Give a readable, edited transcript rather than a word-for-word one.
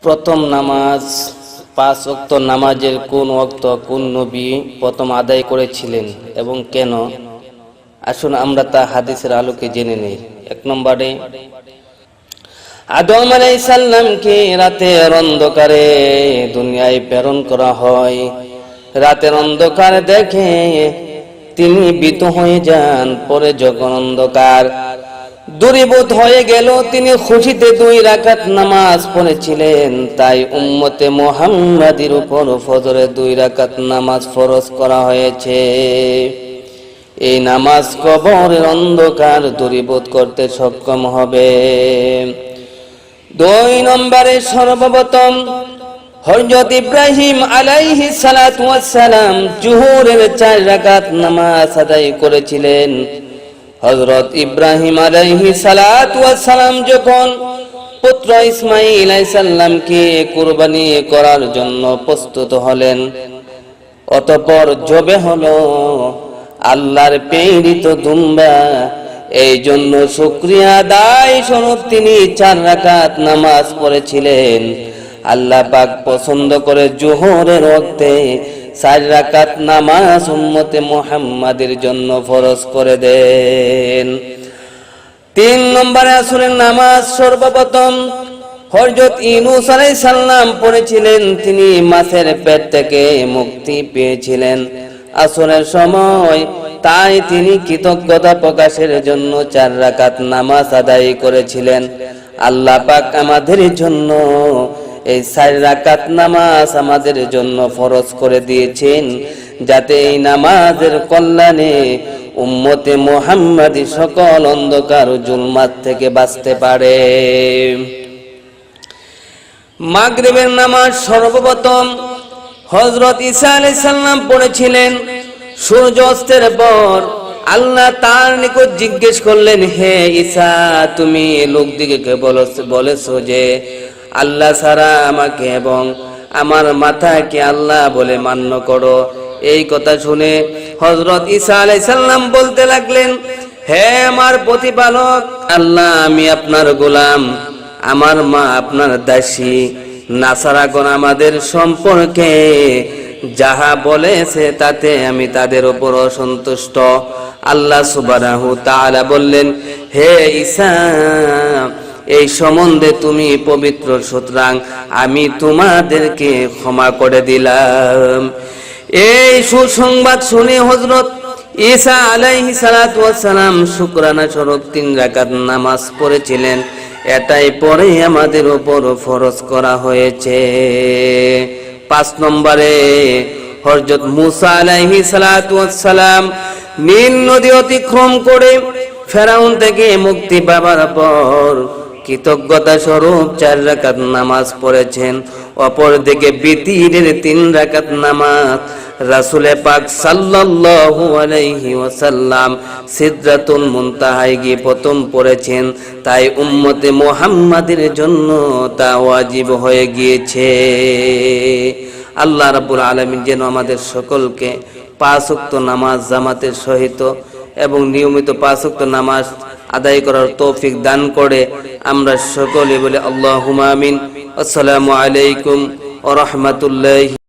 প্রথম নামাজ 5 ওয়াক্ত নামাজের কোন ওয়াক্ত কোন নবী প্রথম আদায় করেছিলেন এবং কেন? আসুন আমরা তা হাদিসের আলোকে জেনে নেই। 1 নম্বরে আদম আলাইহিস সালামকে রাতের অন্ধকারে দুনিয়ায় প্রেরণ করা হয়। রাতের অন্ধকার দেখে তিনি ভীত হয়ে যান। পরে যখন অন্ধকার দূরীভূত হয়ে গেল তিনি খুশিতে 2 রাকাত নামাজ পড়েছিলেন। তাই উম্মতে মুহাম্মাদির উপর ফজরে 2 রাকাত নামাজ ফরজ করা হয়েছে। এই নামাজ কবরের অন্ধকার দূরীভূত করতে সক্ষম হবে। 2 নম্বরে সর্বপ্রথম হযরত ইব্রাহিম আলাইহিস সালাতু ওয়াস সালাম জোহরের 4 রাকাত নামাজ আদায় করেছিলেন। হযরত ইব্রাহিম আলাইহিস সালাতু ওয়াস সালাম যখন পুত্র ইসমাঈল আলাইহিস সালামকে কুরবানি করার জন্য প্রস্তুত হলেন, অতঃপর জবে হলো আল্লাহর প্রেরিত দুম্বা। এই জন্য শুকরিয়া আদায় স্বরূপ তিনি 4 রাকাত নামাজ পড়েছিলেন। আল্লাহ পাক পছন্দ করে জোহরের ওয়াক্তে 4 রাকাত নামাজ উম্মতে মুহাম্মাদের জন্য ফরজ করে দেন। 3 নম্বরে আসরের নামাজ সর্বপ্রথম হযরত ইউনূস আলাইহিস সালাম পড়েছিলেন। তিনি মাছের পেট থেকে মুক্তি পেয়েছিলেন আসরের সময়। তাই তিনি কৃতজ্ঞতা প্রকাশের জন্য 4 রাকাত নামাজ আদায় করেছিলেন। আল্লাহ পাক আমাদের জন্য এই 4 রাকাত নামাজ আমাদের জন্য ফরজ করে দিয়েছেন, যাতে এই নামাজের কল্যাণে উম্মতে মুহাম্মাদি সকল অন্ধকার ও জুলমাত থেকে বাঁচতে পারে। মাগরিবের নামাজ সর্বপ্রথম হযরত ঈসা আলাইহিস সালাম পড়েছিলেন। সূর্য অস্তের পর আল্লাহ তার নিকট জিজ্ঞেস করলেন, হে ঈসা, তুমি লোকদিগকে বলেছো যে আল্লাহ ছাড়া আমাকে এবং আমার মাথাকে আল্লাহ বলে মান্য করো। এই কথা শুনে হযরত ঈসা আলাইহিস সালাম বলতে লাগলেন, হে আমার প্রতিপালক আল্লাহ, আমি আপনার গোলাম, আমার মা আপনার দাসী। নাসারাগণ আমাদের সম্পর্কে যাহা বলেছে তাতে আমি তাদের উপর অসন্তুষ্ট। আল্লাহ সুবহানাহু তাআলা বললেন, হে ঈসা, এই সম্বন্ধে তুমি পবিত্র, সুতরাং আমি তোমাদেরকে ক্ষমা করে দিলাম। এই সুসংবাদ শুনে হযরত ঈসা আলাইহিস সালাতু ওয়াস সালাম শুকরানা স্বরূপ 3 রাকাত নামাজ পড়েছিলেন। এটাই পরে আমাদের উপর ফরজ করা হয়েছে। 5 নম্বরে হযরত মুসা আলাইহিস সালাতু ওয়াস সালাম নীল নদী অতিক্রম করে ফেরাউন থেকে মুক্তি পাবার পর কৃতজ্ঞতা স্বরূপ 4 রাকাত নামাজ পড়েছেন। অপরদিকে বিতিরের 3 রাকাত নামাজ রাসূল পাক সাল্লাল্লাহু আলাইহি ওয়াসাল্লাম সিদরাতুল মুনতাহায় গিয়ে প্রথম পড়েছেন। তাই উম্মতে মুহাম্মাদের জন্য তা ওয়াজিব হয়ে গিয়েছে। আল্লাহ রাব্বুল আলামিন যেন আমাদের সকলকে 5 ওয়াক্ত নামাজ জামাতের সহিত এবং নিয়মিত 5 ওয়াক্ত নামাজ আদায় করার তৌফিক দান করে। আমরা সকলে বলে আল্লাহুম্মা আমিন। আসসালামু আলাইকুম ওয়া রাহমাতুল্লাহি।